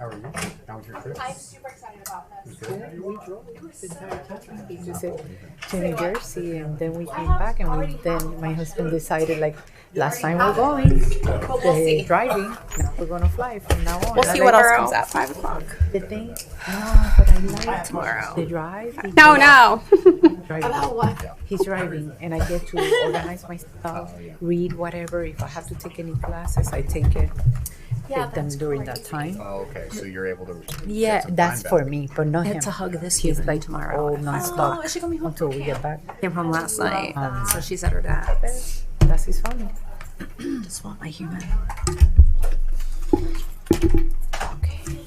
How are you? How was your trip? I'm super excited about this. Good. We drove the entire time to New Jersey, and then we came back, and then my husband decided, like, last time we're going, driving, now we're gonna fly from now on. We'll see what else comes at 5 o'clock. The thing, but I like Tomorrow. the drive. No. Driving. About what? He's driving, and I get to organize my stuff, read whatever. If I have to take any classes, I take it. Take them during that time. Oh, okay. So you're able to. Yeah, that's for me, but not him. To hug this He's human like tomorrow. all nonstop Oh, is she gonna be home until we get back. Came home last night, so she's at her dad's. That's his family. Just want my human. Okay.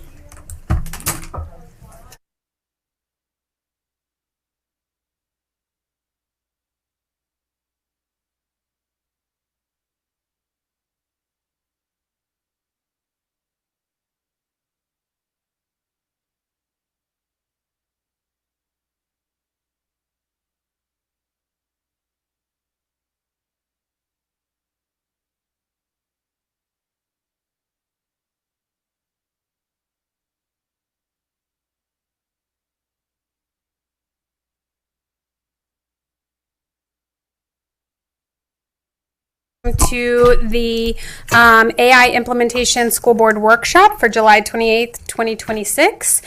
To the AI Implementation School Board Workshop for July 28th, 2026.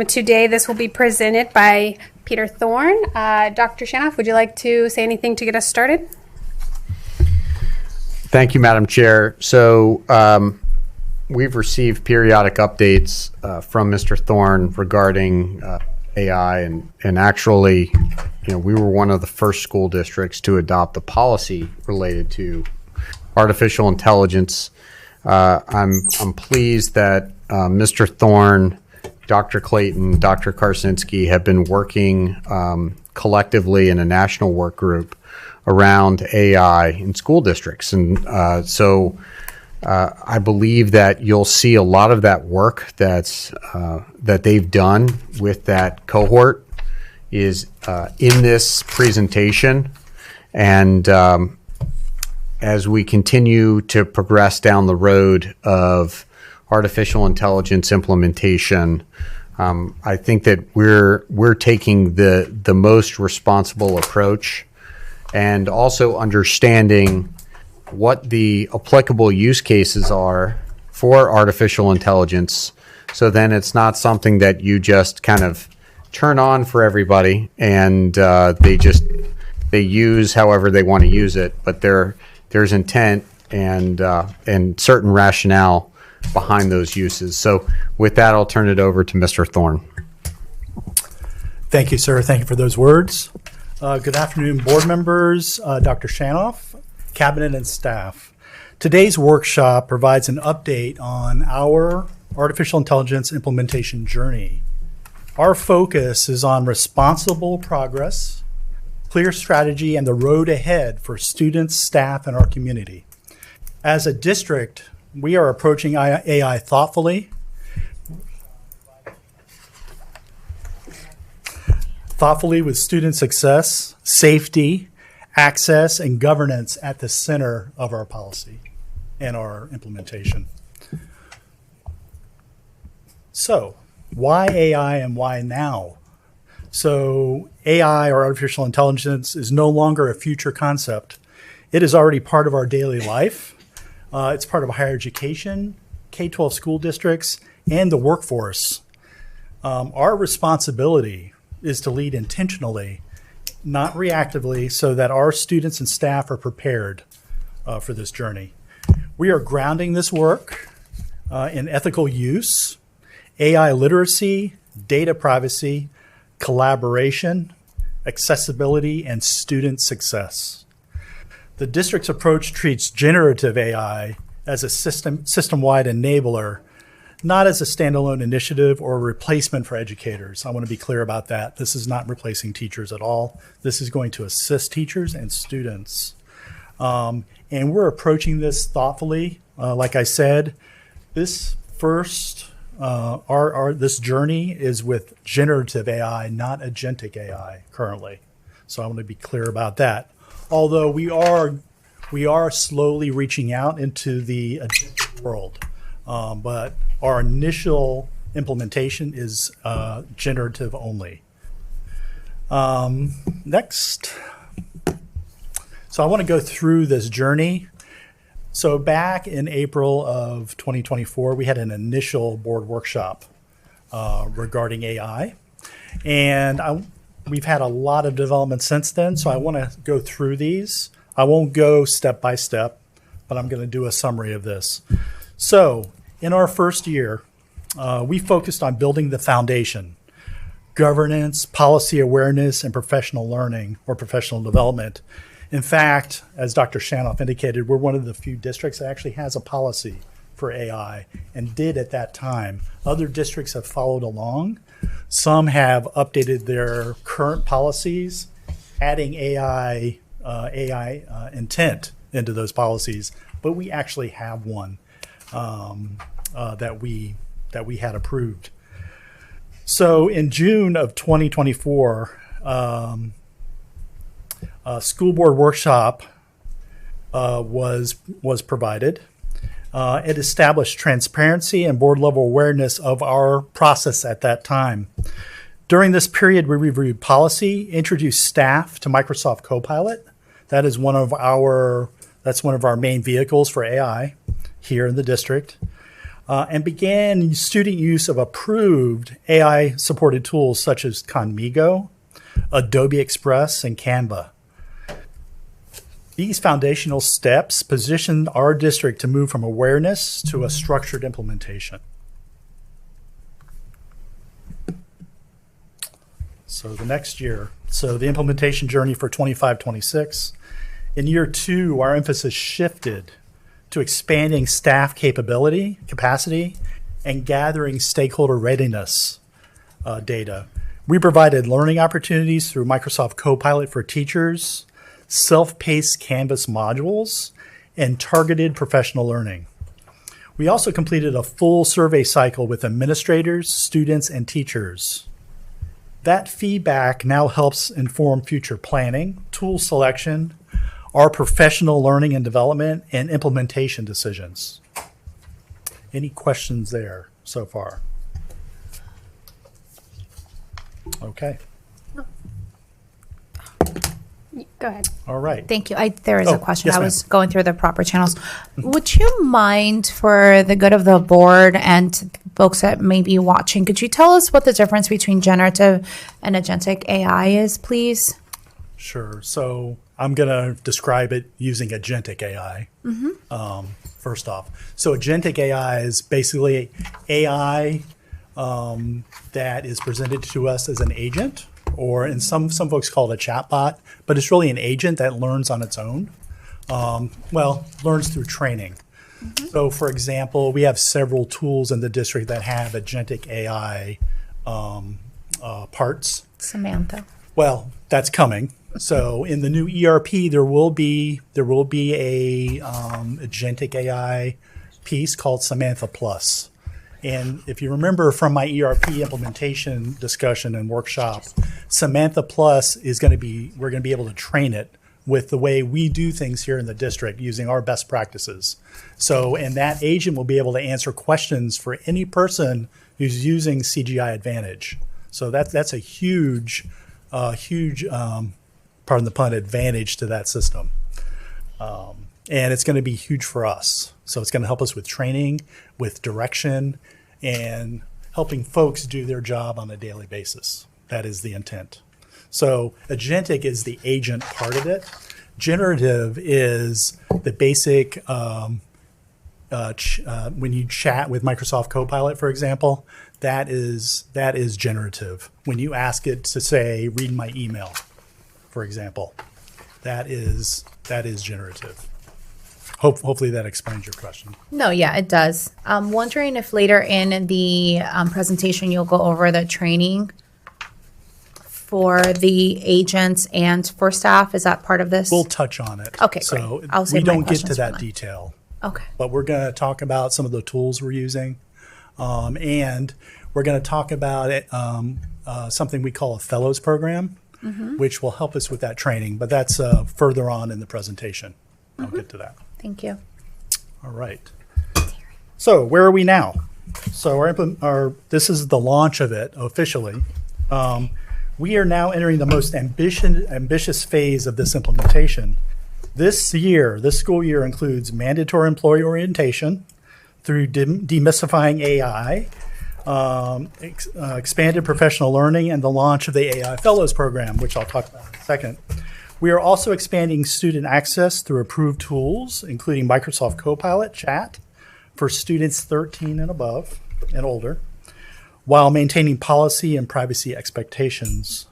Today, this will be presented by Peter Thorne. Dr. Shanoff, would you like to say anything to get us started? Thank you, Madam Chair. So we've received periodic updates from Mr. Thorne regarding AI, and actually, we were one of the first school districts to adopt a policy related to artificial intelligence. I'm pleased that Mr. Thorne, Dr. Clayton, Dr. Karsinski have been working collectively in a national work group around AI in school districts. And so I believe that you'll see a lot of that work that they've done with that cohort is in this presentation. And as we continue to progress down the road of artificial intelligence implementation, I think that we're taking the most responsible approach, and also understanding what the applicable use cases are for artificial intelligence. So then it's not something that you just kind of turn on for everybody and they use however they want to use it, but there's intent and certain rationale behind those uses. So with that, I'll turn it over to Mr. Thorne. Thank you, sir. Thank you for those words. Good afternoon, board members, Dr. Shanoff, cabinet, and staff. Today's workshop provides an update on our artificial intelligence implementation journey. Our focus is on responsible progress, clear strategy, and the road ahead for students, staff, and our community. As a district, we are approaching AI thoughtfully, with student success, safety, access, and governance at the center of our policy and our implementation. So, why AI and why now? So AI, or artificial intelligence, is no longer a future concept. It is already part of our daily life. It's part of higher education, K-12 school districts, and the workforce. Our responsibility is to lead intentionally, not reactively, so that our students and staff are prepared for this journey. We are grounding this work in ethical use, AI literacy, data privacy, collaboration, accessibility, and student success. The district's approach treats generative AI as a system-wide enabler, not as a standalone initiative or a replacement for educators. I want to be clear about that. This is not replacing teachers at all. This is going to assist teachers and students. And we're approaching this thoughtfully. Like I said, this journey is with generative AI, not agentic AI currently. So I want to be clear about that. Although we are slowly reaching out into the agentic world. but our initial implementation is generative only. Next. So I want to go through this journey. So back in April of 2024, we had an initial board workshop regarding AI. And we've had a lot of development since then, so I want to go through these. I won't go step by step, but I'm going to do a summary of this. So in our first year, we focused on building the foundation, governance, policy awareness, and professional learning or professional development. In fact, as Dr. Shanoff indicated, we're one of the few districts that actually has a policy for AI and did at that time. Other districts have followed along. Some have updated their current policies, adding AI intent into those policies, but we actually have one that we had approved. So in June of 2024, a school board workshop was provided. It established transparency and board level awareness of our process at that time. During this period, we reviewed policy, introduced staff to Microsoft Copilot. That is one of our main vehicles for AI here in the district, and began student use of approved AI-supported tools such as Conmigo, Adobe Express, and Canva. These foundational steps positioned our district to move from awareness to a structured implementation. So the next year, so the implementation journey for 25-26. In year 2, our emphasis shifted to expanding staff capacity, and gathering stakeholder readiness data. We provided learning opportunities through Microsoft Copilot for teachers, self-paced Canvas modules, and targeted professional learning. We also completed a full survey cycle with administrators, students, and teachers. That feedback now helps inform future planning, tool selection, our professional learning and development, and implementation decisions. Any questions there so far? Okay. Go ahead. All right. Thank you. There is Oh, a question. yes, I ma'am. was going through the proper channels. Would you mind, for the good of the board and folks that may be watching, could you tell us what the difference between generative and agentic AI is, please? Sure. So I'm going to describe it using agentic AI. First off, so agentic AI is basically AI that is presented to us as an agent, or in some folks call it a chatbot, but it's really an agent that learns on its own. Learns through training. So, for example, we have several tools in the district that have agentic AI parts. Samantha. Well, that's coming. So in the new ERP, there will be a agentic AI piece called Samantha Plus. And if you remember from my ERP implementation discussion and workshop, Samantha Plus we're going to be able to train it with the way we do things here in the district using our best practices. So, and that agent will be able to answer questions for any person who's using CGI Advantage. So that's a huge, pardon the pun, advantage to that system. And it's going to be huge for us. So it's going to help us with training, with direction, and helping folks do their job on a daily basis. That is the intent. So agentic is the agent part of it. Generative is the basic, when you chat with Microsoft Copilot, for example, that is generative. When you ask it to say, read my email, for example, that is generative. Hopefully that explains your question. No, yeah, it does. I'm wondering if later in the presentation you'll go over the training for the agents and for staff. Is that part of this? We'll touch on it. Okay, so great. I'll we save my don't get to questions for that then. detail, Okay. but we're going to talk about some of the tools we're using, and we're going to talk about it, something we call a fellows program, which will help us with that training. But that's further on in the presentation. I'll get to that. Thank you. All right. So where are we now? So this is the launch of it officially. We are now entering the most ambitious phase of this implementation. This school year includes mandatory employee orientation through demystifying AI, expanded professional learning, and the launch of the AI Fellows Program, which I'll talk about in a second. We are also expanding student access through approved tools, including Microsoft Copilot Chat for students 13 and above and older, while maintaining policy and privacy expectations.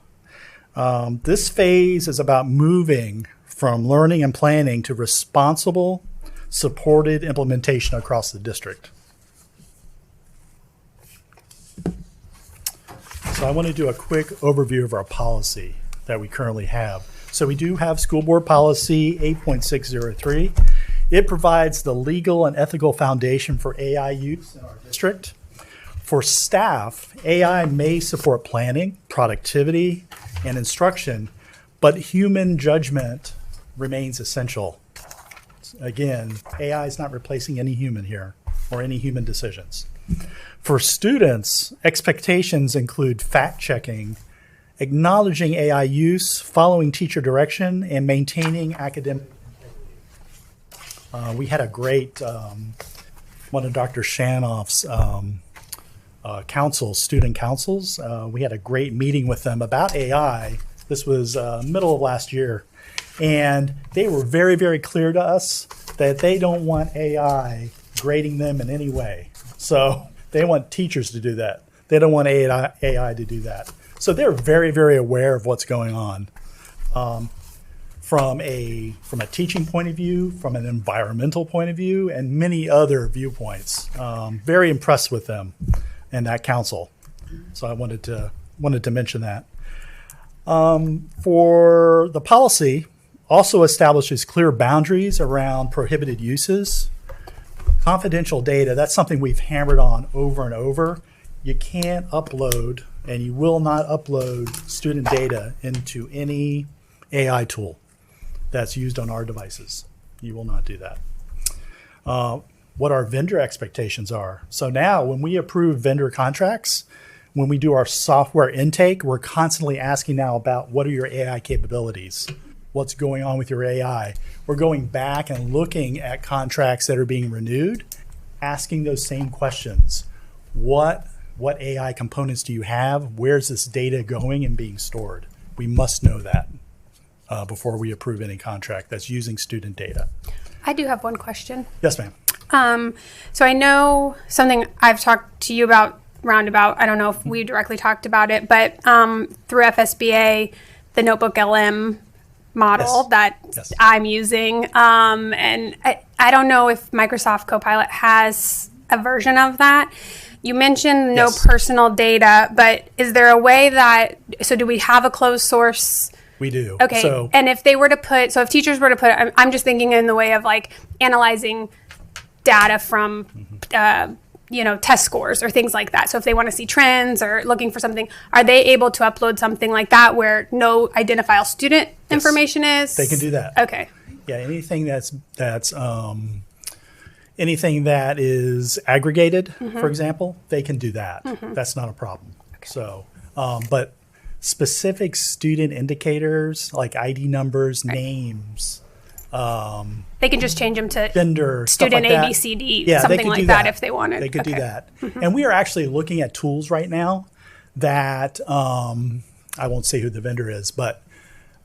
This phase is about moving from learning and planning to responsible, supported implementation across the district. So I want to do a quick overview of our policy that we currently have. So we do have School Board Policy 8.603. It provides the legal and ethical foundation for AI use in our district. For staff, AI may support planning, productivity, and instruction, but human judgment remains essential. Again, AI is not replacing any human here or any human decisions. For students, expectations include fact-checking, acknowledging AI use, following teacher direction, and maintaining academic integrity. We had a great, one of Dr. Shanoff's student councils. We had a great meeting with them about AI. This was middle of last year. And they were very, very clear to us that they don't want AI grading them in any way. So they want teachers to do that. They don't want AI to do that. So they're very, very aware of what's going on. From a teaching point of view, from an environmental point of view, and many other viewpoints. Very impressed with them and that council. So I wanted to mention that. For the policy, also establishes clear boundaries around prohibited uses. Confidential data, that's something we've hammered on over and over. You can't upload, and you will not upload student data into any AI tool that's used on our devices. You will not do that. What our vendor expectations are. So now when we approve vendor contracts, when we do our software intake, we're constantly asking now about what are your AI capabilities? What's going on with your AI? We're going back and looking at contracts that are being renewed, asking those same questions. What AI components do you have? Where's this data going and being stored? We must know that before we approve any contract that's using student data. I do have one question. Yes, ma'am. So I know something I've talked to you about roundabout. I don't know if we directly talked about it, but through FSBA, the Notebook LM model that I'm using, and I don't know if Microsoft Copilot has a version of that. You mentioned no personal data, but is there a way that, so do we have a closed source? We do. Okay. So, and if they were to put, so if teachers were to put, I'm just thinking in the way of like analyzing data from, test scores or things like that. So if they want to see trends or looking for something, are they able to upload something like that where no identifiable student information is? They can do that. Okay. Yeah, anything that's anything that is aggregated, for example, they can do that. That's not a problem. Okay. So, but specific student indicators like ID numbers, names. They can just change them to vendor, student stuff like A, B, C, D, yeah, something like that if they wanted. They could do that. And we are actually looking at tools right now that, I won't say who the vendor is, but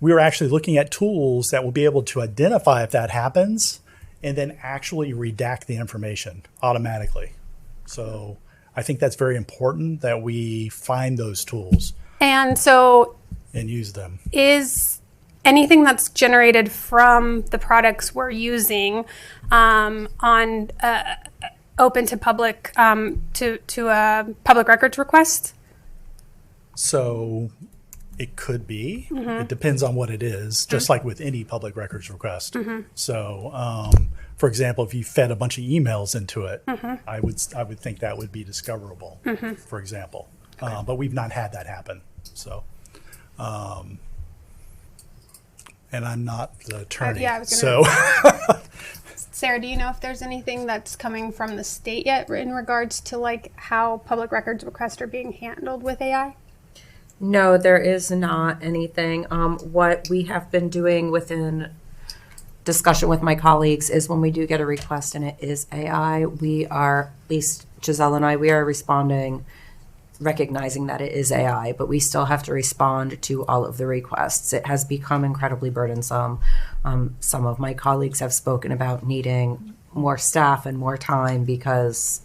we are actually looking at tools that will be able to identify if that happens and then actually redact the information automatically. So I think that's very important that we find those tools. And so and use them. Is anything that's generated from the products we're using on open to public to a public records request? So it could be. It depends on what it is, just like with any public records request. So, for example, if you fed a bunch of emails into it, I would think that would be discoverable, for example. But we've not had that happen. So, and I'm not the attorney. Yeah, I was so Sarah, do you know if there's anything that's coming from the state yet in regards to like how public records requests are being handled with AI? No, there is not anything. What we have been doing within discussion with my colleagues is when we do get a request and it is AI, we are, at least Giselle and I, we are responding, recognizing that it is AI, but we still have to respond to all of the requests. It has become incredibly burdensome. Some of my colleagues have spoken about needing more staff and more time because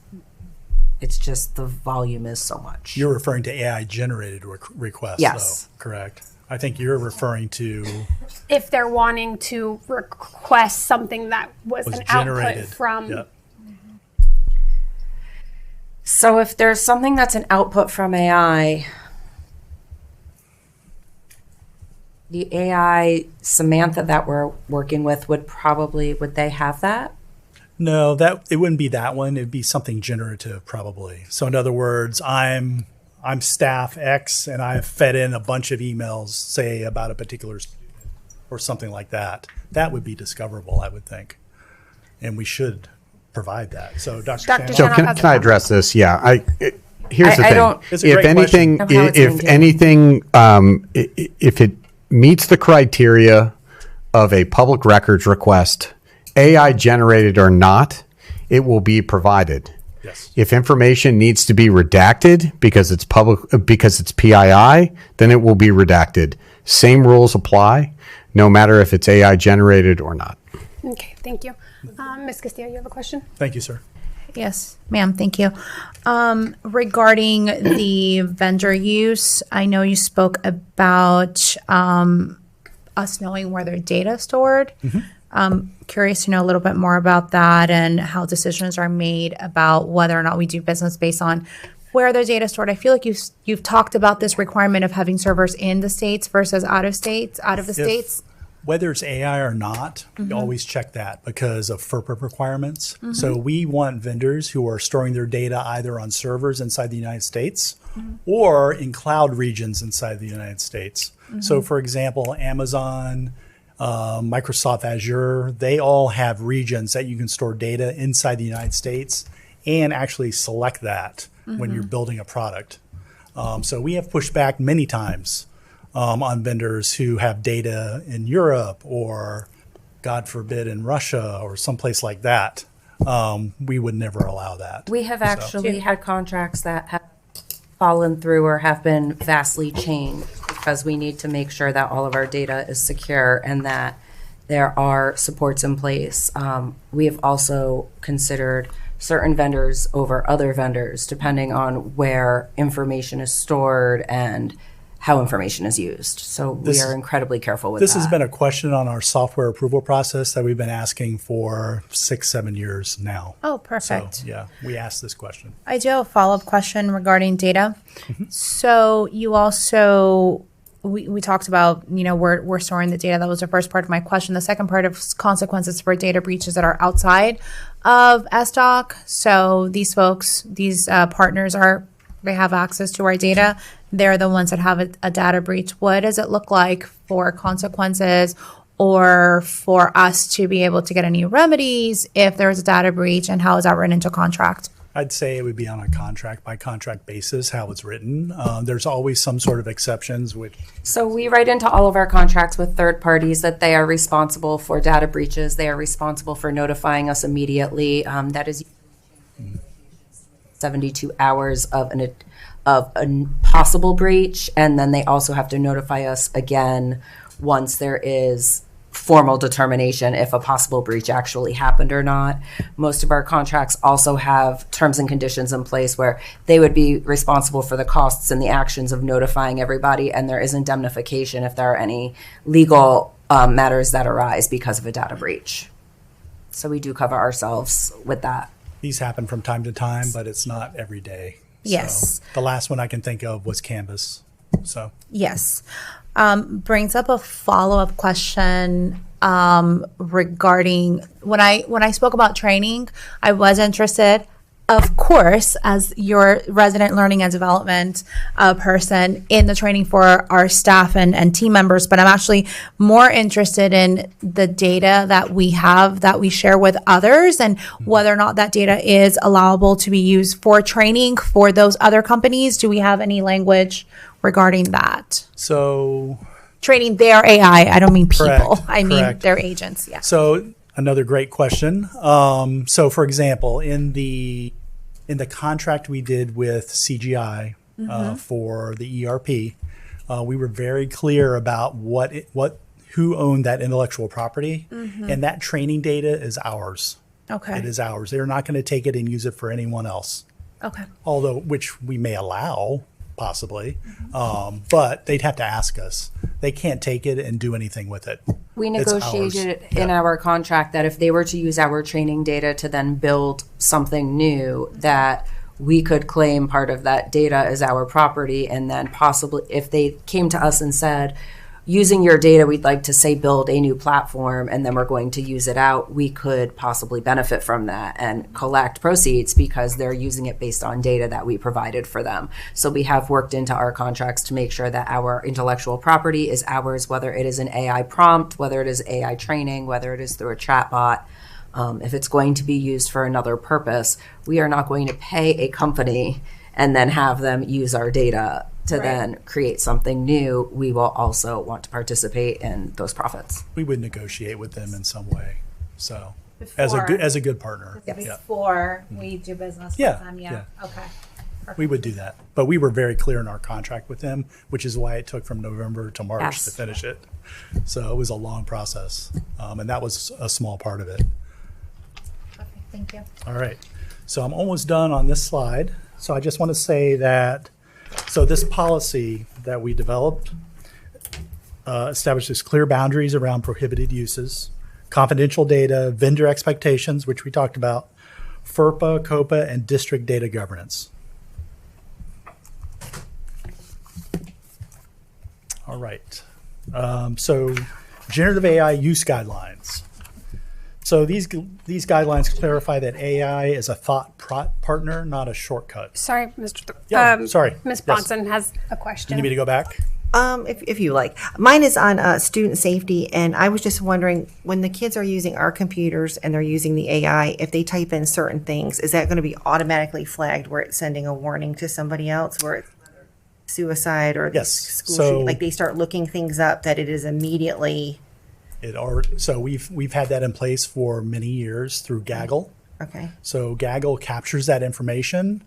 it's just the volume is so much. You're referring to AI generated requests, Yes. though, correct? I think you're referring to If they're wanting to request something that was was an generated. output from Yep. So if there's something that's an output from AI, the AI Samantha that we're working with would they have that? No, that it wouldn't be that one. It'd be something generative, probably. So in other words, I'm staff X, and I've fed in a bunch of emails, say about a particular student or something like that. That would be discoverable, I would think, and we should provide that. So, Dr. Dr. Shannon, So Shannon can I address this? Yeah, here's the I thing. don't- It's a If great anything, question. Of how it's if being anything, if it meets the criteria of a public records request, AI generated or not, it will be provided. yes. If information needs to be redacted because it's PII, then it will be redacted. Same rules apply, no matter if it's AI generated or not. Okay, thank you. Ms. Castillo, you have a question? Thank you, sir. Yes, ma'am. Thank you. Regarding the vendor use, I know you spoke about us knowing where their data is stored. Curious to know a little bit more about that and how decisions are made about whether or not we do business based on where their data is stored. I feel like you've talked about this requirement of having servers in the states versus out of the states. Whether it's AI or not, we always check that because of FERPA requirements. So we want vendors who are storing their data either on servers inside the United States or in cloud regions inside the United States. So for example, Amazon, Microsoft Azure, they all have regions that you can store data inside the United States and actually select that when you're building a product. So we have pushed back many times on vendors who have data in Europe or, God forbid, in Russia or someplace like that. We would never allow that. We have actually had contracts that have fallen through or have been vastly changed because we need to make sure that all of our data is secure and that there are supports in place. We have also considered certain vendors over other vendors depending on where information is stored and how information is used. So we are incredibly careful with This that. has been a question on our software approval process that we've been asking for 6-7 years now. Oh, perfect. So, yeah, we asked this question. I do have a follow-up question regarding data. So you also, we talked about, we're storing the data. That was the first part of my question. The second part of consequences for data breaches that are outside of SDOC. So these folks, these partners they have access to our data. They're the ones that have a data breach. What does it look like for consequences or for us to be able to get any remedies if there's a data breach, and how is that written into contract? I'd say it would be on a contract by contract basis, how it's written. There's always some sort of exceptions, which So we write into all of our contracts with third parties that they are responsible for data breaches. They are responsible for notifying us immediately. That is 72 hours of a possible breach, and then they also have to notify us again once there is formal determination if a possible breach actually happened or not. Most of our contracts also have terms and conditions in place where they would be responsible for the costs and the actions of notifying everybody, and there is indemnification if there are any legal matters that arise because of a data breach. So we do cover ourselves with that. these happen from time to time, but it's not every day. Yes. So the last one I can think of was Canvas. So Yes. Brings up a follow-up question regarding when I spoke about training, I was interested. of course, as your resident learning and development person in the training for our staff and team members, but I'm actually more interested in the data that we have that we share with others and whether or not that data is allowable to be used for training for those other companies. Do we have any language regarding that? So Training their AI. I don't mean people. Correct, I mean correct. their agents. Yeah. So another great question. So for example, in the contract we did with CGI for the ERP, we were very clear about who owned that intellectual property, and that training data is ours. Okay. It is ours. They're not going to take it and use it for anyone else. Okay. Although, which we may allow, possibly, but they'd have to ask us. They can't take it and do anything with it. We It's ours. negotiated in our contract that if they were to use our training data to then build something new, that we could claim part of that data as our property, and then possibly if they came to us and said, using your data, we'd like to say build a new platform and then we're going to use it out, we could possibly benefit from that and collect proceeds because they're using it based on data that we provided for them. So we have worked into our contracts to make sure that our intellectual property is ours, whether it is an AI prompt, whether it is AI training, whether it is through a chatbot. If it's going to be used for another purpose, we are not going to pay a company and then have them use our data to then create something new. We will also want to participate in those profits. We would negotiate with them in some way. So Before. as a good partner. Yeah. Before we do business Yeah, with them. yeah. Okay. We would do that. But we were very clear in our contract with them, which is why it took from November to March Yes. to finish it. So it was a long process. And that was a small part of it. Okay. Thank you. All right. So I'm almost done on this slide. So I just want to say that, so this policy that we developed establishes clear boundaries around prohibited uses, confidential data, vendor expectations, which we talked about, FERPA, COPA, and district data governance. All right. So generative AI use guidelines. So these guidelines clarify that AI is a thought partner, not a shortcut. Sorry, Mr. Yeah, sorry. Ms. Yes. Bronson has a question. You need me to go back? If you like. Mine is on student safety, and I was just wondering, when the kids are using our computers and they're using the AI, if they type in certain things, is that going to be automatically flagged where it's sending a warning to somebody else, where it's suicide or Yes. school So- shooting? Like they start looking things up that it is immediately, So we've had that in place for many years through Gaggle. okay, So Gaggle captures that information.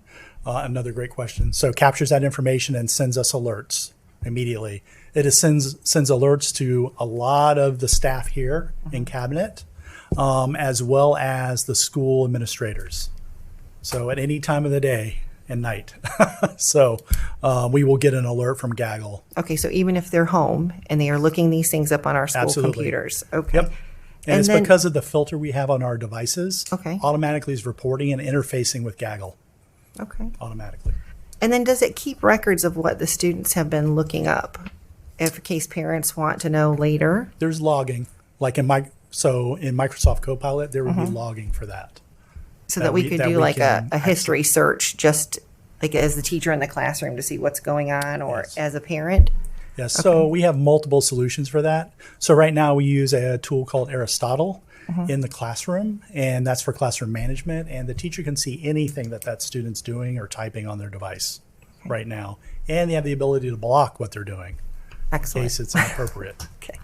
Another great question. So captures that information and sends us alerts immediately. Sends alerts to a lot of the staff here in cabinet, as well as the school administrators. So at any time of the day and night. So we will get an alert from Gaggle. okay, so even if they're home and they are looking these things up on our school Absolutely. computers, okay. Yep. And it's then- because of the filter we have on our devices. Okay. Automatically is reporting and interfacing with Gaggle Okay. automatically. And then does it keep records of what the students have been looking up? If in case parents want to know later? There's logging, like in Microsoft Copilot, there would be logging for that. So that we could do like can a history search, just like as the teacher in the classroom to see what's going on, or as a parent? Yes. So we have multiple solutions for that. So right now we use a tool called Aristotle in the classroom, and that's for classroom management. And the teacher can see anything that student's doing or typing on their device right now, and they have the ability to block what they're doing in Excellent. case it's inappropriate. Okay,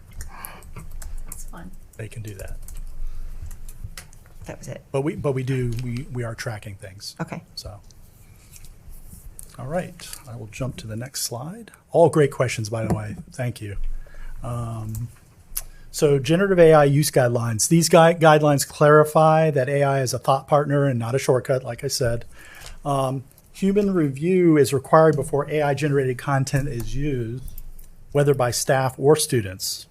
That's fun. They can do that. that was it. But we are tracking things. Okay. So, all right, I will jump to the next slide. All great questions, by the way. Thank you. So generative AI use guidelines. These guidelines clarify that AI is a thought partner and not a shortcut, like I said. Human review is required before AI-generated content is used, whether by staff or students.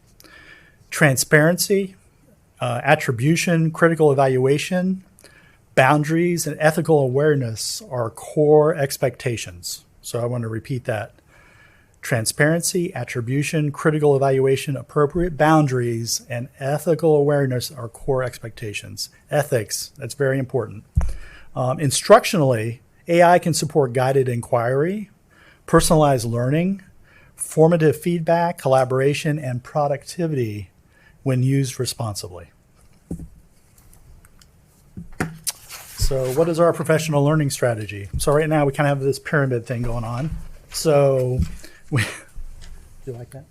Transparency, attribution, critical evaluation, boundaries, and ethical awareness are core expectations. So I want to repeat that. Transparency, attribution, critical evaluation, appropriate boundaries, and ethical awareness are core expectations. Ethics, that's very important. Instructionally, AI can support guided inquiry, personalized learning, formative feedback, collaboration, and productivity when used responsibly. So what is our professional learning strategy? So right now we kind of have this pyramid thing going on. So you like that?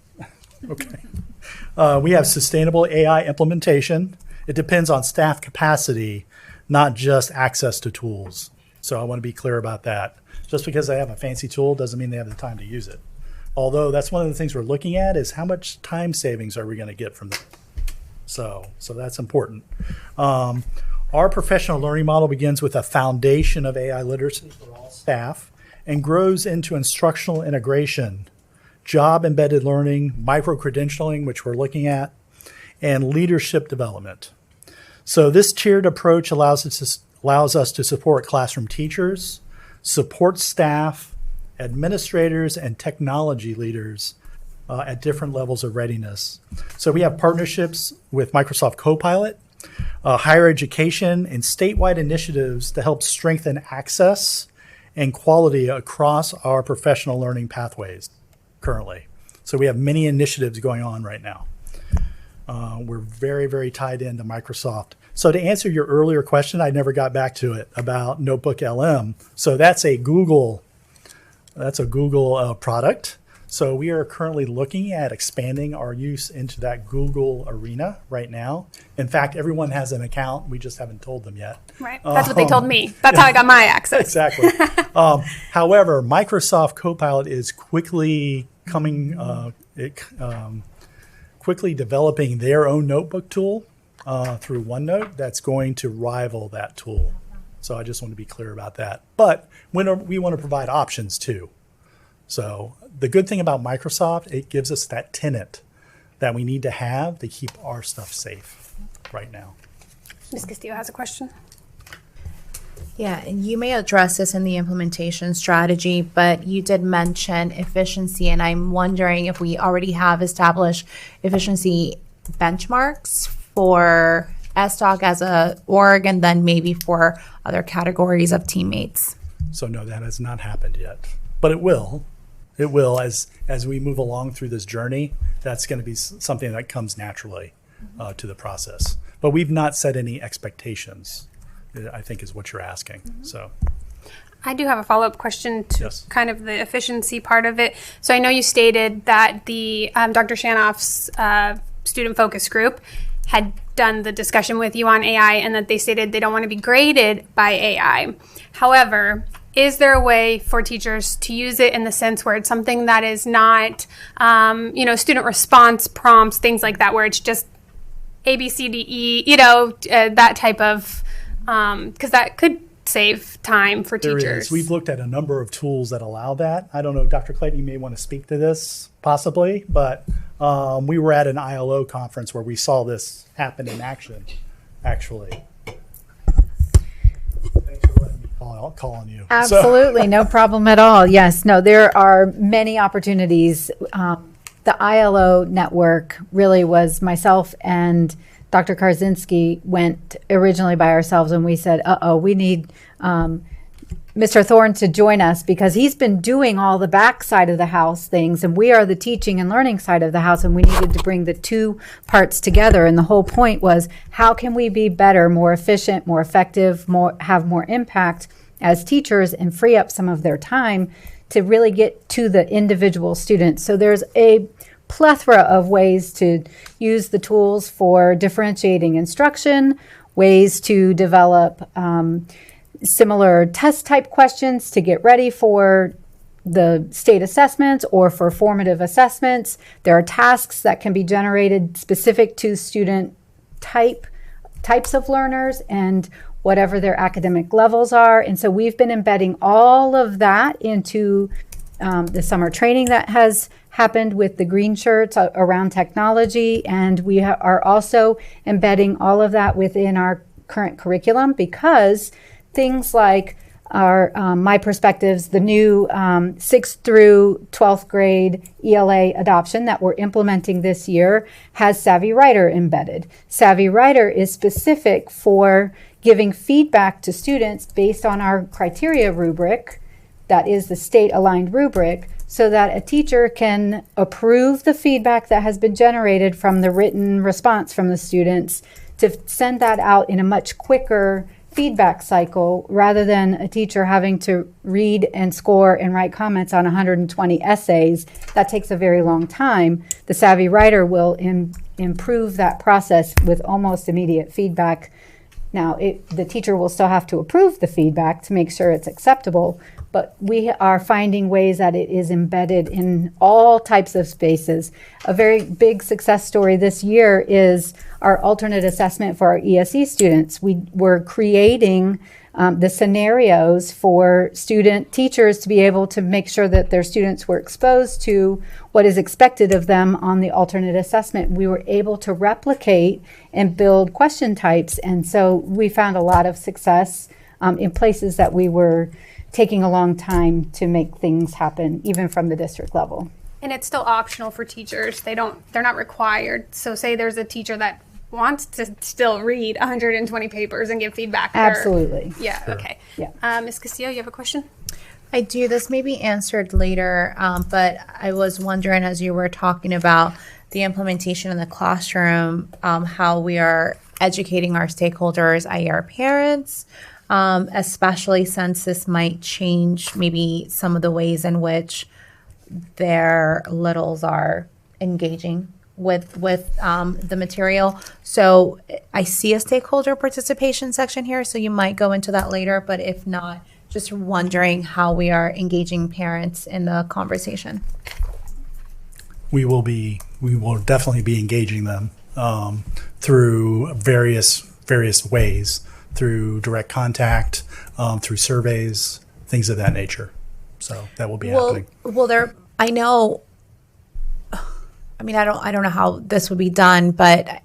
Okay. We have sustainable AI implementation. It depends on staff capacity, not just access to tools. So I want to be clear about that. Just because they have a fancy tool doesn't mean they have the time to use it. Although that's one of the things we're looking at is how much time savings are we going to get from that? So that's important. Our professional learning model begins with a foundation of AI literacy for all staff and grows into instructional integration, job-embedded learning, micro-credentialing, which we're looking at, and leadership development. So this tiered approach allows us to support classroom teachers, support staff, administrators, and technology leaders at different levels of readiness. So we have partnerships with Microsoft Copilot, higher education, and statewide initiatives to help strengthen access and quality across our professional learning pathways currently. So we have many initiatives going on right now. We're very, very tied into Microsoft. So to answer your earlier question, I never got back to it about Notebook LM. So that's a Google product. So we are currently looking at expanding our use into that Google arena right now. In fact, everyone has an account. We just haven't told them yet. Right. That's what they told me. That's how I got my access. Exactly. However, Microsoft Copilot is quickly quickly developing their own notebook tool through OneNote that's going to rival that tool. So I just want to be clear about that. But we want to provide options too. So the good thing about Microsoft, it gives us that tenet that we need to have to keep our stuff safe right now. Ms. Castillo has a question. Yeah, and you may address this in the implementation strategy, but you did mention efficiency, and I'm wondering if we already have established efficiency benchmarks for SDOC as a org, and then maybe for other categories of teammates. So no, that has not happened yet, but it will. It will as we move along through this journey. That's going to be something that comes naturally to the process. But we've not set any expectations, I think is what you're asking. So I do have a follow-up question to Yes. kind of the efficiency part of it. So I know you stated that the Dr. Shanoff's student focus group had done the discussion with you on AI and that they stated they don't want to be graded by AI. However, is there a way for teachers to use it in the sense where it's something that is not, student response prompts, things like that, where it's just A, B, C, D, E, that type of, because that could save time for there teachers. is. We've looked at a number of tools that allow that. I don't know, Dr. Clayton, you may want to speak to this possibly, but we were at an ILO conference where we saw this happen in action, actually. Thanks for letting me call on you. Absolutely, no problem at all. Yes, no, there are many opportunities. The ILO network really was myself and Dr. Karzinski went originally by ourselves, and we said, we need Mr. Thorne to join us because he's been doing all the back side of the house things, and we are the teaching and learning side of the house, and we needed to bring the two parts together. And the whole point was, how can we be better, more efficient, more effective, have more impact as teachers and free up some of their time to really get to the individual students. So there's a plethora of ways to use the tools for differentiating instruction, ways to develop similar test type questions to get ready for the state assessments or for formative assessments. There are tasks that can be generated specific to student types of learners and whatever their academic levels are. And so we've been embedding all of that into the summer training that has happened with the green shirts around technology. And we are also embedding all of that within our current curriculum because things like our My Perspectives, the new 6th through 12th grade ELA adoption that we're implementing this year has Savvy Writer embedded. Savvy Writer is specific for giving feedback to students based on our criteria rubric, that is the state-aligned rubric, so that a teacher can approve the feedback that has been generated from the written response from the students, to send that out in a much quicker feedback cycle, rather than a teacher having to read and score and write comments on 120 essays. That takes a very long time. The Savvy Writer will improve that process with almost immediate feedback. Now, the teacher will still have to approve the feedback to make sure it's acceptable, but we are finding ways that it is embedded in all types of spaces. A very big success story this year is our alternate assessment for our ESE students. We were creating the scenarios for teachers to be able to make sure that their students were exposed to what is expected of them on the alternate assessment. We were able to replicate and build question types, and so we found a lot of success in places that we were taking a long time to make things happen, even from the district level. And it's still optional for teachers. They're not required. So say there's a teacher that wants to still read 120 papers and give feedback. Absolutely. Yeah, okay. Yeah. Ms. Castillo, you have a question? I do. This may be answered later, but I was wondering, as you were talking about the implementation in the classroom, how we are educating our stakeholders, i.e. our parents, especially since this might change maybe some of the ways in which their littles are engaging with the material. So I see a stakeholder participation section here, so you might go into that later, but if not, just wondering how we are engaging parents in the conversation. We will definitely be engaging them through various ways, through direct contact, through surveys, things of that nature. So that will be happening. Well, I know. I mean, I don't know how this would be done, but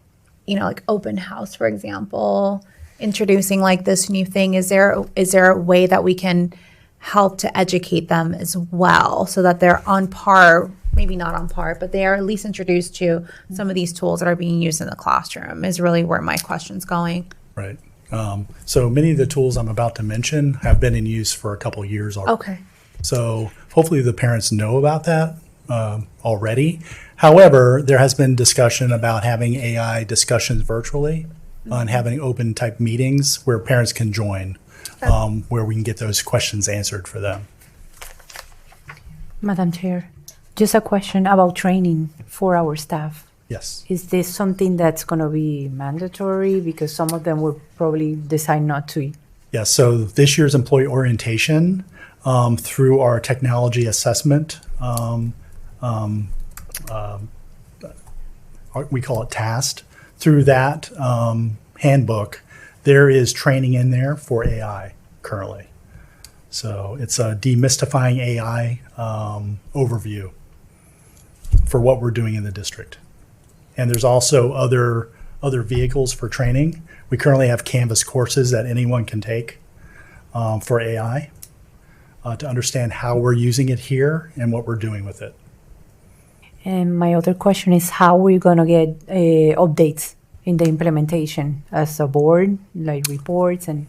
like open house, for example, introducing like this new thing. Is there a way that we can help to educate them as well, so that they're on par? Maybe not on par, but they are at least introduced to some of these tools that are being used in the classroom. Is really where my question's going. Right. So many of the tools I'm about to mention have been in use for a couple of years already. Okay. So hopefully the parents know about that already. However, there has been discussion about having AI discussions virtually and having open type meetings where parents can join, where we can get those questions answered for them. Madam Chair, just a question about training for our staff. Yes. Is this something that's going to be mandatory? Because some of them will probably decide not to. Yeah, so this year's employee orientation through our technology assessment, we call it TAST. Through that handbook, there is training in there for AI currently. So it's a demystifying AI overview for what we're doing in the district. And there's also other vehicles for training. We currently have Canvas courses that anyone can take for AI to understand how we're using it here and what we're doing with it. And my other question is, how are we going to get updates in the implementation as a board, like reports and?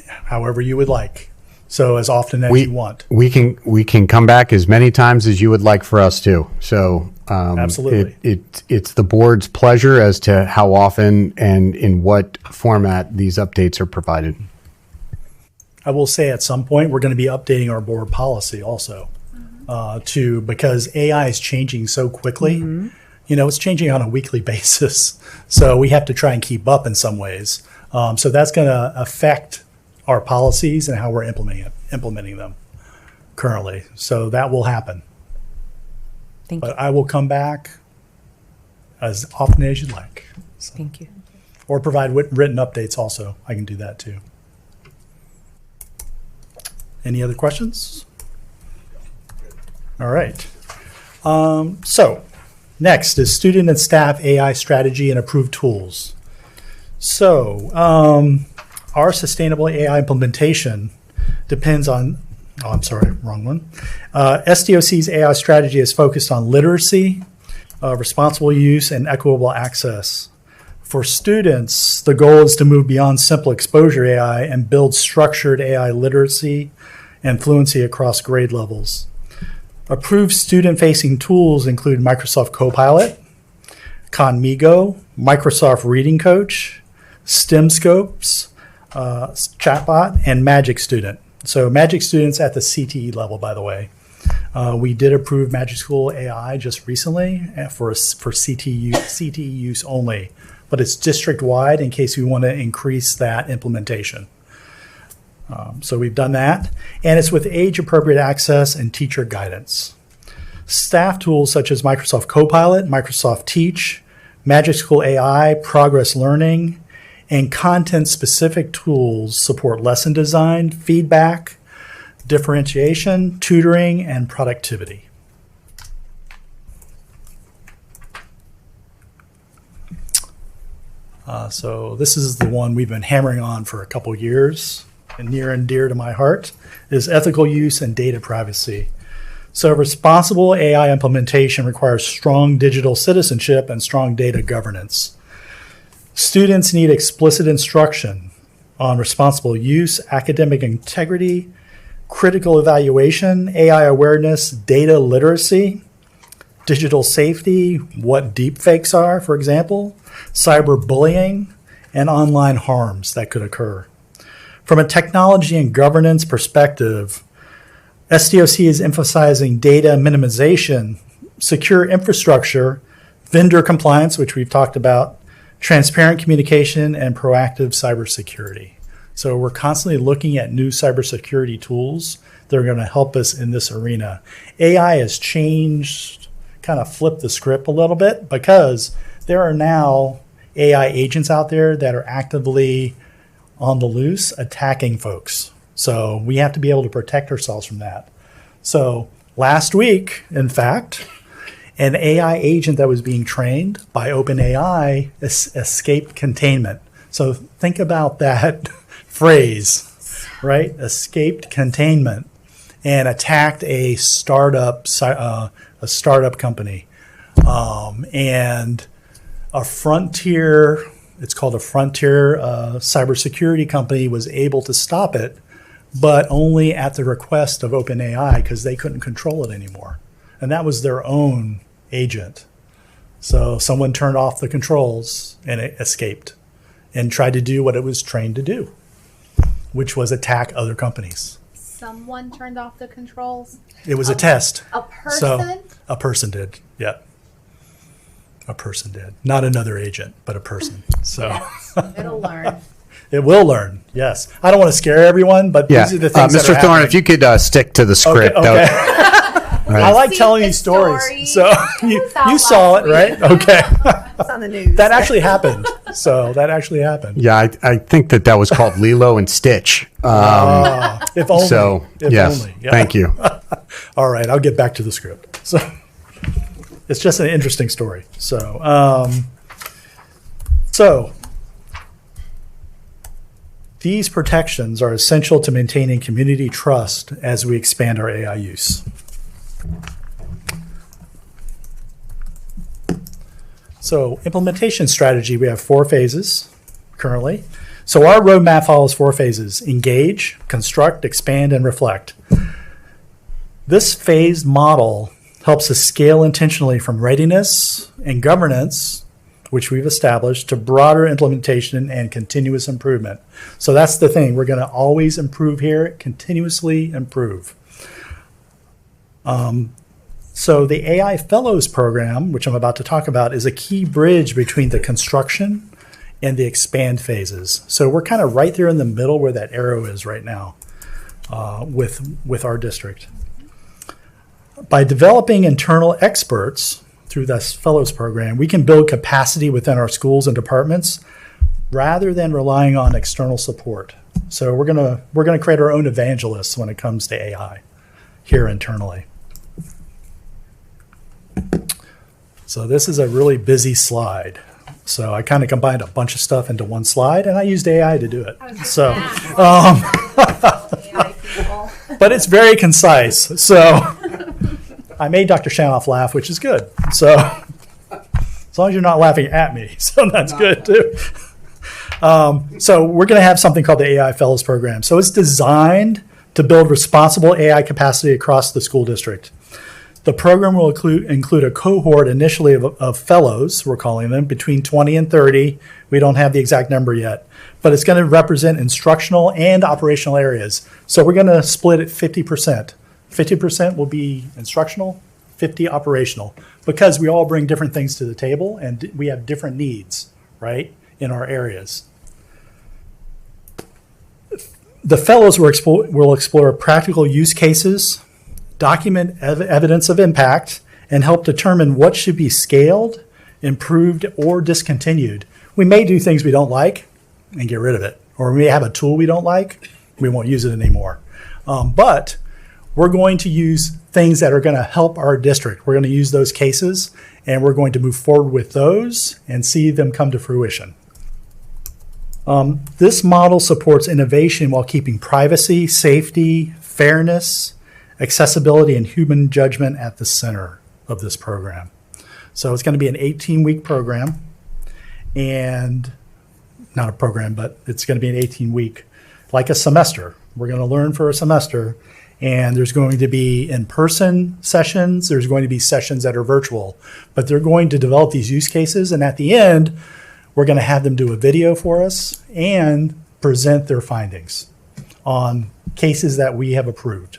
However you would like. So as often as you want. We can come back as many times as you would like for us to. So absolutely, it's the board's pleasure as to how often and in what format these updates are provided. I will say at some point we're going to be updating our board policy also, because AI is changing so quickly. Mm-hmm. It's changing on a weekly basis, so we have to try and keep up in some ways. So that's going to affect our policies and how we're implementing them currently. So that will happen. Thank you. But I will come back as often as you'd like. So. Thank you. Or provide written updates also. I can do that too. Any other questions? All right. So next is student and staff AI strategy and approved tools. So our sustainable AI implementation depends on, wrong one. SDOC's AI strategy is focused on literacy, responsible use, and equitable access. For students, the goal is to move beyond simple exposure AI and build structured AI literacy and fluency across grade levels. Approved student-facing tools include Microsoft Copilot, Conmigo, Microsoft Reading Coach, STEMscopes, Chatbot, and Magic Student. So Magic Student's at the CTE level, by the way. We did approve Magic School AI just recently for CTE use only, but it's district-wide in case we want to increase that implementation. So we've done that, and it's with age-appropriate access and teacher guidance. Staff tools such as Microsoft Copilot, Microsoft Teach, Magic School AI, Progress Learning, and content-specific tools support lesson design, feedback, differentiation, tutoring, and productivity. So this is the one we've been hammering on for a couple years, and near and dear to my heart is ethical use and data privacy. So responsible AI implementation requires strong digital citizenship and strong data governance. Students need explicit instruction on responsible use, academic integrity, critical evaluation, AI awareness, data literacy, digital safety, what deepfakes are, for example, cyberbullying, and online harms that could occur. From a technology and governance perspective, SDOC is emphasizing data minimization, secure infrastructure, vendor compliance, which we've talked about, transparent communication, and proactive cybersecurity. So we're constantly looking at new cybersecurity tools that are going to help us in this arena. AI has changed, kind of flipped the script a little bit, because there are now AI agents out there that are actively on the loose attacking folks. So we have to be able to protect ourselves from that. So last week, in fact, an AI agent that was being trained by OpenAI escaped containment. So think about that phrase, right? Escaped containment and attacked a startup company. And a frontier, it's called a frontier cybersecurity company, was able to stop it, but only at the request of OpenAI because they couldn't control it anymore. And that was their own agent. So someone turned off the controls and it escaped and tried to do what it was trained to do, which was attack other companies. Someone turned off the controls? It was a test. A person? So a person did, yeah. A person did. Not another agent, but a person. So Yes, it'll learn. it will learn, yes. I don't want to scare everyone, but Yeah, these are the things that Mr. are Thorne, happening. if you could stick to the script. Okay. that would- I like Seen telling the these stories. story. So you out saw it, last right? week. Okay. It's on the news. That actually happened. So that actually happened. Yeah, I think that was called Lilo and Stitch. If only. So, if yes, only. Yeah. thank you. All right, I'll get back to the script. So it's just an interesting story. So these protections are essential to maintaining community trust as we expand our AI use. So implementation strategy, we have 4 phases currently. So our roadmap follows 4 phases: engage, construct, expand, and reflect. This phased model helps us scale intentionally from readiness and governance, which we've established, to broader implementation and continuous improvement. So that's the thing. We're going to always improve here, continuously improve. So the AI Fellows program, which I'm about to talk about, is a key bridge between the construction and the expand phases. So we're kind of right there in the middle where that arrow is right now with our district. By developing internal experts through this Fellows program, we can build capacity within our schools and departments rather than relying on external support. So we're gonna create our own evangelists when it comes to AI here internally. So this is a really busy slide. So I kind of combined a bunch of stuff into one slide, and I used AI to do it. So, but it's very concise. So I made Dr. Shanoff laugh, which is good. So As long as you're not laughing at me, so that's good too. So we're going to have something called the AI Fellows Program. So it's designed to build responsible AI capacity across the school district. The program will include a cohort initially of fellows, we're calling them, between 20 and 30. We don't have the exact number yet, but it's going to represent instructional and operational areas. So we're going to split it 50%. 50% will be instructional, 50 operational, because we all bring different things to the table and we have different needs, right, in our areas. The fellows will explore practical use cases, document evidence of impact, and help determine what should be scaled, improved, or discontinued. We may do things we don't like and get rid of it, or we may have a tool we don't like, we won't use it anymore. But we're going to use things that are going to help our district. We're going to use those cases, and we're going to move forward with those and see them come to fruition. This model supports innovation while keeping privacy, safety, fairness, accessibility, and human judgment at the center of this program. So it's going to be an 18-week program, and not a program, but it's going to be an 18-week, like a semester. We're going to learn for a semester, and there's going to be in-person sessions. There's going to be sessions that are virtual, but they're going to develop these use cases, and at the end, we're going to have them do a video for us and present their findings on cases that we have approved.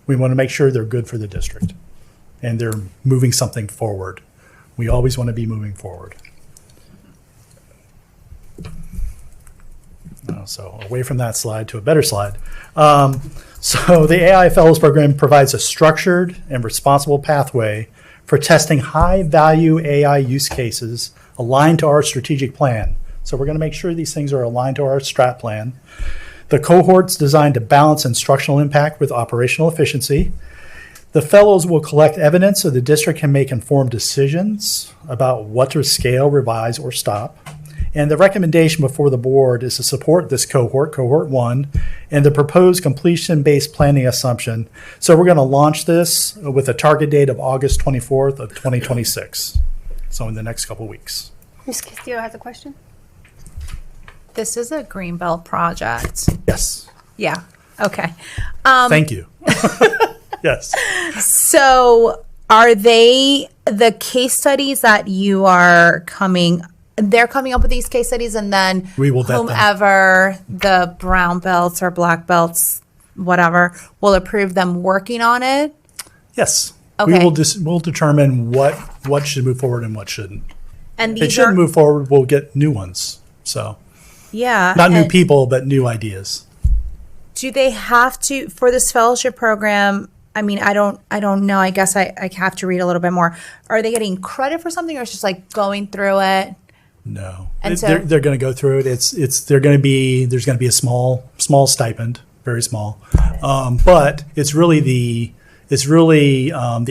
We want to make sure they're good for the district and they're moving something forward. We always want to be moving forward. So away from that slide to a better slide. So the AI Fellows Program provides a structured and responsible pathway for testing high-value AI use cases aligned to our strategic plan. So we're going to make sure these things are aligned to our strat plan. The cohort's designed to balance instructional impact with operational efficiency. The fellows will collect evidence so the district can make informed decisions about what to scale, revise, or stop. And the recommendation before the board is to support this cohort, cohort 1, and the proposed completion-based planning assumption. So we're going to launch this with a target date of August 24th of 2026. So in the next couple of weeks. Ms. Castillo has a question. This is a Greenbelt project. Yes. Yeah. Okay. Thank you. Yes. So are they the case studies that you are they're coming up with these case studies, and then we will vet them. Whomever the brown belts or black belts, whatever, will approve them working on it? Yes. Okay. We'll determine what should move forward and what shouldn't. And If it shouldn't move forward, we'll get new ones. So yeah. not new people, but new ideas. Do they have to, for this fellowship program, I mean, I don't know. I guess I have to read a little bit more. Are they getting credit for something, or it's just like going through it? No, And they're going to go through it. There's going to be a small stipend, very small, but it's really the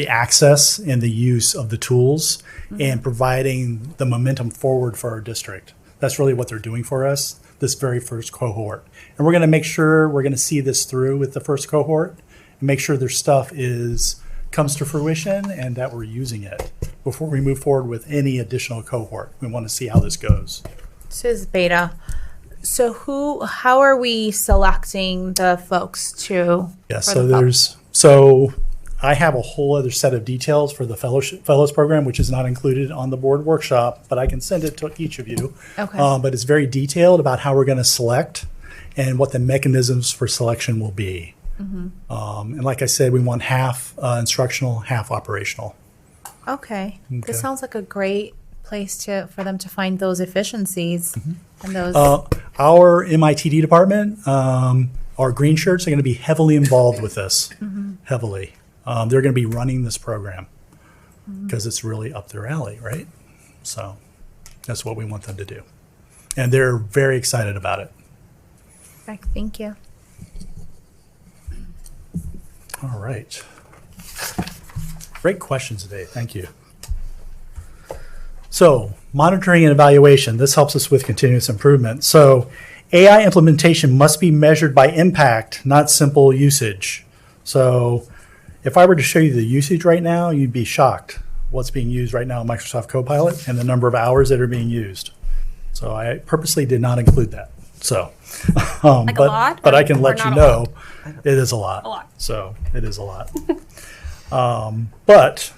access and the use of the tools and providing the momentum forward for our district. That's really what they're doing for us, this very first cohort. And we're going to make sure we're going to see this through with the first cohort and make sure their stuff comes to fruition and that we're using it before we move forward with any additional cohort. We want to see how this goes. This is beta. So how are we selecting the folks to? Yeah, so I have a whole other set of details for the fellows program, which is not included on the board workshop, but I can send it to each of you. Okay. But it's very detailed about how we're going to select and what the mechanisms for selection will be. And like I said, we want half instructional, half operational. Okay. This sounds like a great place for them to find those efficiencies and those. Our MITD department, our green shirts are going to be heavily involved with this, heavily. They're going to be running this program because it's really up their alley, right? So that's what we want them to do. And they're very excited about it. Thank you. All right. Great questions today. Thank you. So monitoring and evaluation, this helps us with continuous improvement. So AI implementation must be measured by impact, not simple usage. So if I were to show you the usage right now, you'd be shocked. what's being used right now in Microsoft Copilot and the number of hours that are being used. So I purposely did not include that. So, Like a lot, but or- I can or let you not a know it is a lot. A lot. So it is a lot. But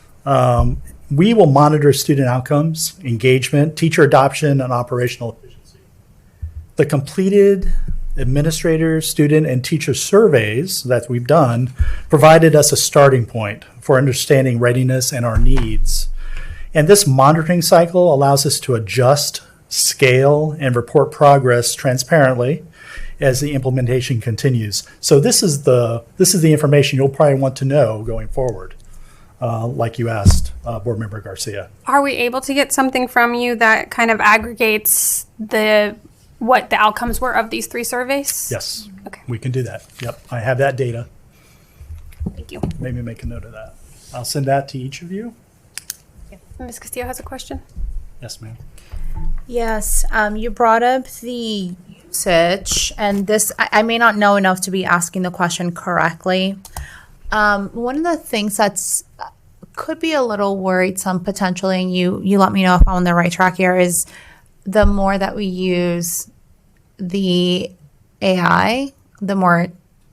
we will monitor student outcomes, engagement, teacher adoption, and operational efficiency. The completed administrator, student, and teacher surveys that we've done provided us a starting point for understanding readiness and our needs. And this monitoring cycle allows us to adjust, scale, and report progress transparently as the implementation continues. So this is the information you'll probably want to know going forward, like you asked, Board Member Garcia. Are we able to get something from you that kind of aggregates what the outcomes were of these 3 surveys? Yes, Okay. we can do that. Yep, I have that data. Thank you. Maybe make a note of that. I'll send that to each of you. Ms. Castillo has a question. Yes, ma'am. Yes, you brought up the usage, and this, I may not know enough to be asking the question correctly. One of the things that's could be a little worrisome potentially, and you let me know if I'm on the right track here, is the more that we use the AI, the more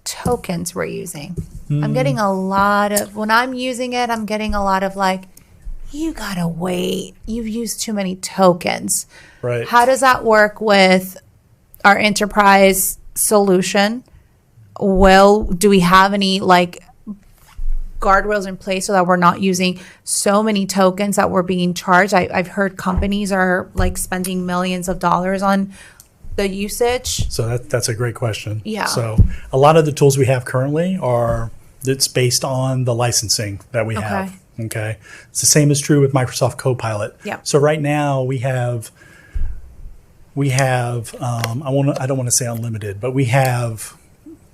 tokens we're using. I'm getting a lot of, when I'm using it, I'm getting a lot of like, you gotta wait. You've used too many tokens. Right. How does that work with our enterprise solution? Well, do we have any like guardrails in place so that we're not using so many tokens that we're being charged? I've heard companies are like spending millions of dollars on the usage. So that's a great question. Yeah. So a lot of the tools we have currently it's based on the licensing that we have. Okay. It's the same is true with Microsoft Copilot. Yeah. So right now we have I don't want to say unlimited, but we have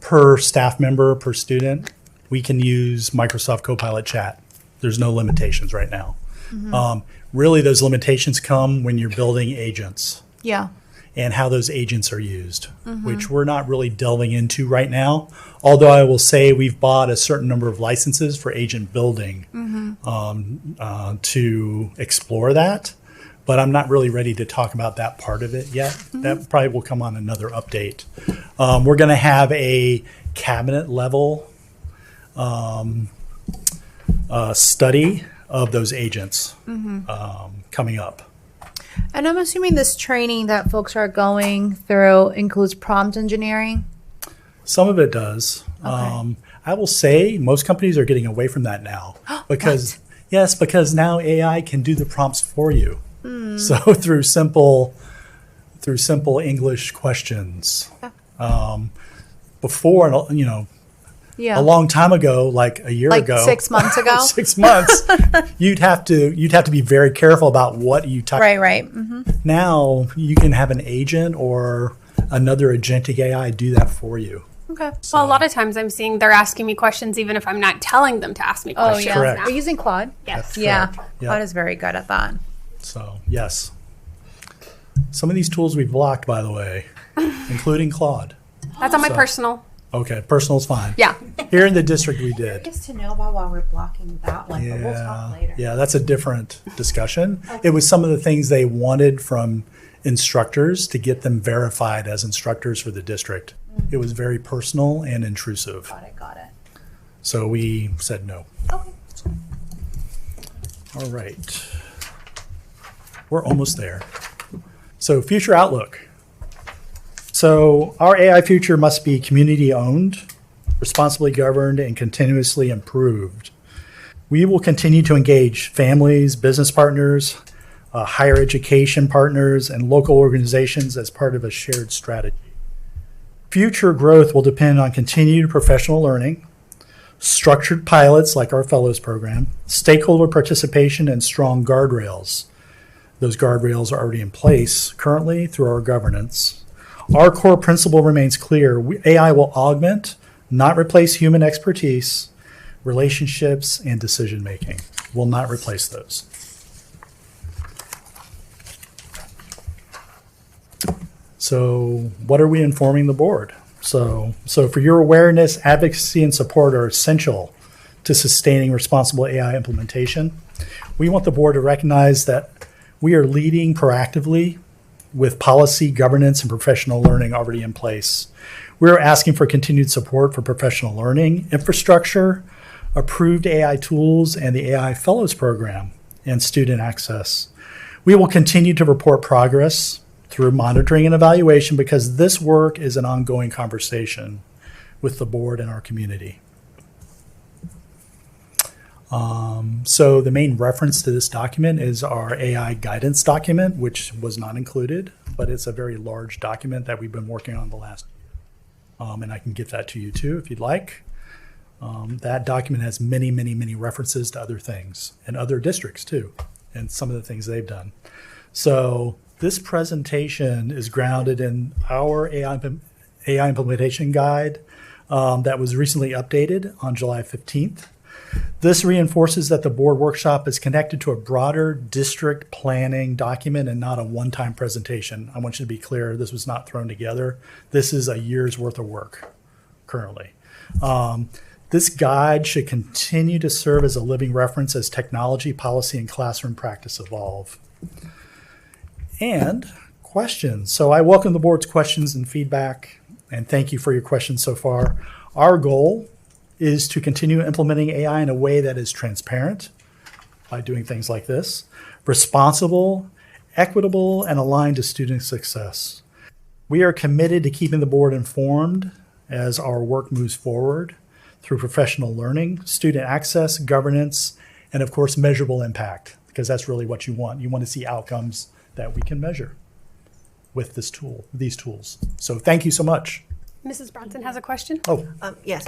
per staff member, per student, we can use Microsoft Copilot chat. There's no limitations right now. Really, those limitations come when you're building agents Yeah. and how those agents are used, which we're not really delving into right now. Although I will say we've bought a certain number of licenses for agent building to explore that. But I'm not really ready to talk about that part of it yet. That probably will come on another update. We're going to have a cabinet level study of those agents coming up. And I'm assuming this training that folks are going through includes prompt engineering. Some of it does. I will say most companies are getting away from that now because now AI can do the prompts for you. So through simple English questions. Before, Yeah. a long time ago, like a year Like ago, 6 months ago? 6 months, you'd have to be very careful about what you type. Right. Now you can have an agent or another agentic AI do that for you. Okay. Well, a lot of times I'm seeing they're asking me questions even if I'm not telling them to ask me Oh, questions. yeah. Correct. We're using Claude. Yes. Yeah. Correct. Yeah. Claude is very good at that. So yes, some of these tools we've blocked, by the way, including Claude. That's on my personal. Okay, personal's fine. Yeah. Here in the district, we did. Just to know about why we're blocking that one, but we'll talk later. Yeah, that's a different discussion. It was some of the things they wanted from instructors to get them verified as instructors for the district. It was very personal and intrusive. Got it. So we said no. Okay. All right. We're almost there. So future outlook. So our AI future must be community owned, responsibly governed, and continuously improved. We will continue to engage families, business partners, higher education partners, and local organizations as part of a shared strategy. Future growth will depend on continued professional learning, structured pilots like our fellows program, stakeholder participation, and strong guardrails. Those guardrails are already in place currently through our governance. Our core principle remains clear. AI will augment, not replace human expertise, relationships, and decision making. Will not replace those. So what are we informing the board? So for your awareness, advocacy, and support are essential to sustaining responsible AI implementation. We want the board to recognize that we are leading proactively with policy, governance, and professional learning already in place. We're asking for continued support for professional learning, infrastructure, approved AI tools, and the AI Fellows Program, and student access. We will continue to report progress through monitoring and evaluation because this work is an ongoing conversation with the board and our community. So the main reference to this document is our AI guidance document, which was not included, but it's a very large document that we've been working on the last year. And I can get that to you too if you'd like. That document has many, many, many references to other things and other districts too, and some of the things they've done. So this presentation is grounded in our AI implementation guide that was recently updated on July 15th. This reinforces that the board workshop is connected to a broader district planning document and not a one-time presentation. I want you to be clear, this was not thrown together. This is a year's worth of work currently. This guide should continue to serve as a living reference as technology, policy, and classroom practice evolve. And questions. So I welcome the board's questions and feedback, and thank you for your questions so far. Our goal is to continue implementing AI in a way that is transparent by doing things like this, responsible, equitable, and aligned to student success. We are committed to keeping the board informed as our work moves forward through professional learning, student access, governance, and of course, measurable impact, because that's really what you want. You want to see outcomes that we can measure with this tool, these tools. So thank you so much. Mrs. Bronson has a question. Oh, Yes.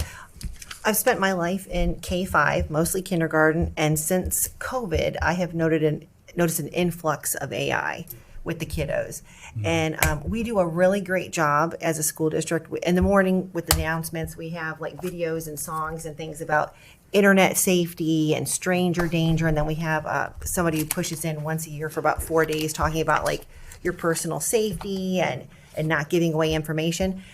I've spent my life in K-5, mostly kindergarten, and since COVID, I have noticed an influx of AI with the kiddos. And we do a really great job as a school district. In the morning with the announcements, we have like videos and songs and things about internet safety and stranger danger. And then we have somebody who pushes in once a year for about 4 days talking about like your personal safety and not giving away information.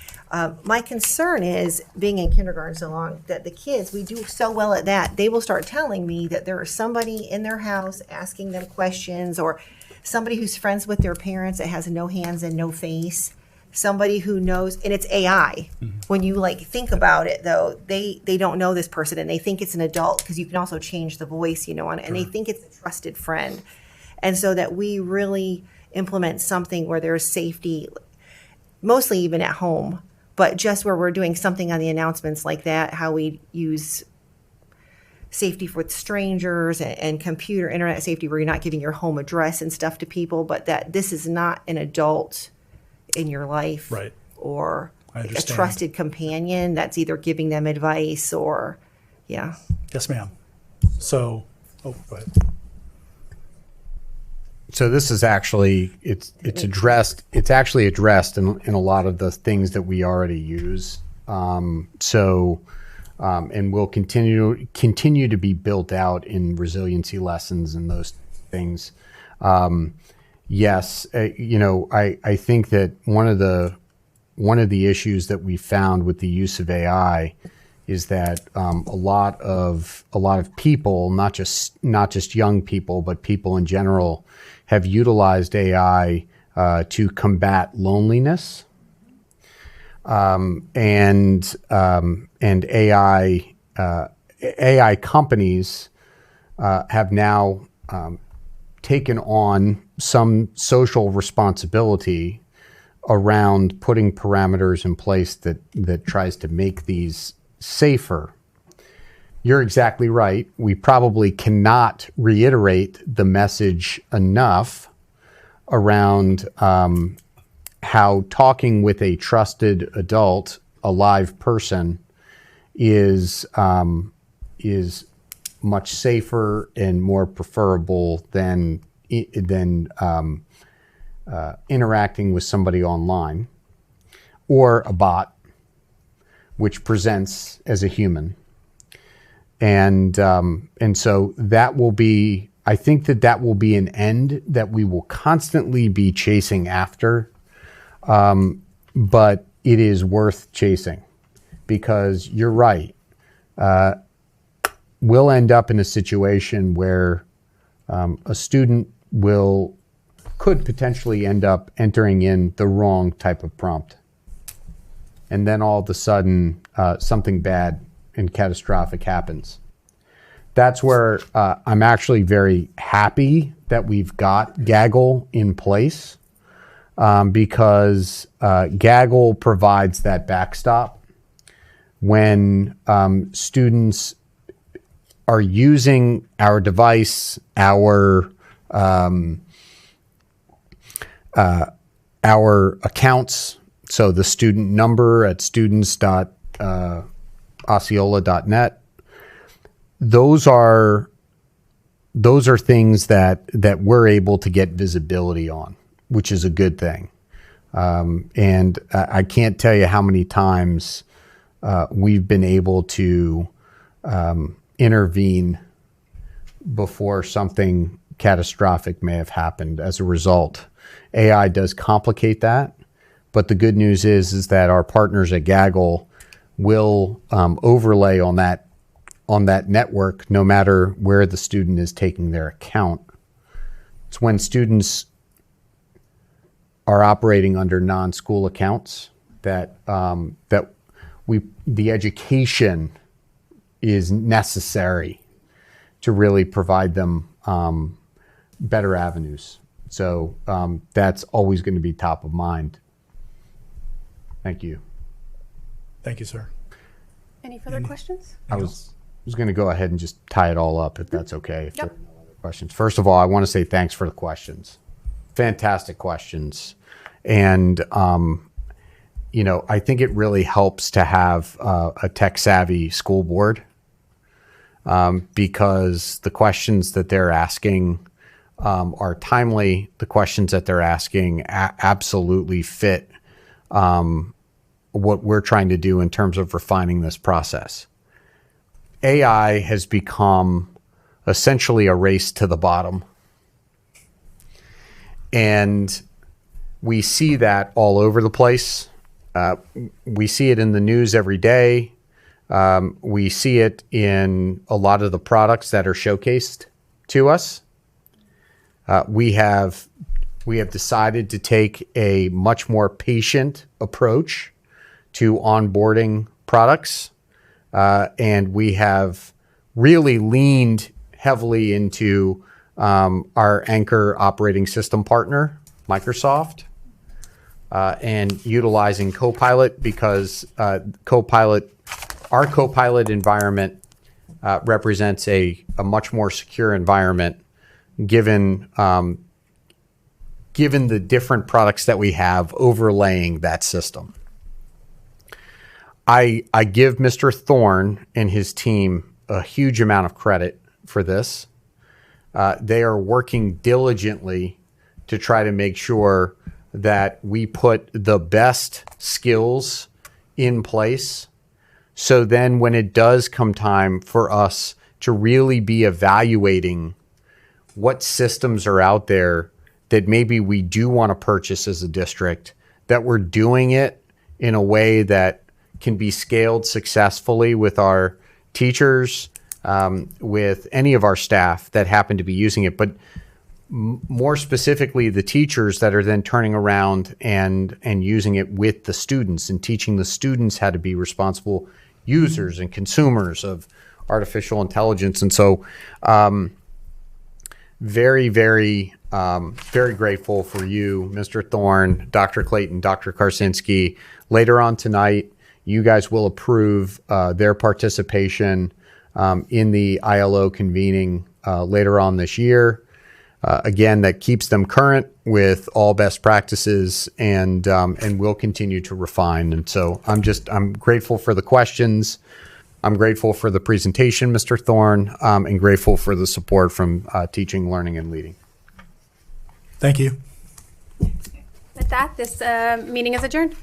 My concern is, being in kindergarten so long, that the kids, we do so well at that, they will start telling me that there is somebody in their house asking them questions, or somebody who's friends with their parents that has no hands and no face, somebody who knows, and it's AI. Mm-hmm. When you like think about it though, they don't know this person and they think it's an adult, because you can also change the voice, you know, and they think it's a trusted friend. And so that we really implement something where there's safety, mostly even at home, but just where we're doing something on the announcements like that, how we use safety with strangers and computer internet safety, where you're not giving your home address and stuff to people, but that this is not an adult in your life, right, or a trusted companion that's either giving them advice or, yeah. Yes, ma'am. So, go ahead. So this is actually, it's actually addressed in a lot of the things that we already use. And will continue to be built out in resiliency lessons and those things. Yes, I think that one of the issues that we found with the use of AI is that a lot of people, not just young people, but people in general, have utilized AI to combat loneliness, and AI companies have now taken on some social responsibility around putting parameters in place that tries to make these safer. You're exactly right. We probably cannot reiterate the message enough around how talking with a trusted adult, a live person, is much safer and more preferable than interacting with somebody online or a bot, which presents as a human. And so that will be, I think that will be an end that we will constantly be chasing after. But it is worth chasing, because you're right. We'll end up in a situation where a student could potentially end up entering in the wrong type of prompt. And then all of a sudden, something bad and catastrophic happens. That's where I'm actually very happy that we've got Gaggle in place, because Gaggle provides that backstop when students are using our device, our accounts. So the student number at students.osceola.net. Those are things that we're able to get visibility on, which is a good thing. And I can't tell you how many times we've been able to intervene before something catastrophic may have happened as a result. AI does complicate that, but the good news is that our partners at Gaggle will overlay on that network no matter where the student is taking their account. It's when students are operating under non-school accounts that the education is necessary to really provide them better avenues. So that's always going to be top of mind. Thank you. Thank you, sir. Any further questions? I was going to go ahead and just tie it all up, if that's okay. If there are no other questions. First of all, I want to say thanks for the questions. Fantastic questions. And, I think it really helps to have a tech-savvy school board, because the questions that they're asking are timely. The questions that they're asking absolutely fit what we're trying to do in terms of refining this process. AI has become essentially a race to the bottom. And we see that all over the place. We see it in the news every day. We see it in a lot of the products that are showcased to us. We have decided to take a much more patient approach to onboarding products. And we have really leaned heavily into our anchor operating system partner, Microsoft, and utilizing Copilot, because our Copilot environment represents a much more secure environment given the different products that we have overlaying that system. I give Mr. Thorne and his team a huge amount of credit for this. They are working diligently to try to make sure that we put the best skills in place. So then when it does come time for us to really be evaluating what systems are out there that maybe we do want to purchase as a district, that we're doing it in a way that can be scaled successfully with our teachers, with any of our staff that happen to be using it, but more specifically the teachers that are then turning around and using it with the students and teaching the students how to be responsible users and consumers of artificial intelligence. And so very, very, very grateful for you, Mr. Thorne, Dr. Clayton, Dr. Karsinski. Later on tonight, you guys will approve their participation in the ILO convening later on this year. Again, that keeps them current with all best practices, and we'll continue to refine. And so I'm grateful for the questions. I'm grateful for the presentation, Mr. Thorne, and grateful for the support from Teaching, Learning, and Leading. Thank you. With that, this meeting is adjourned.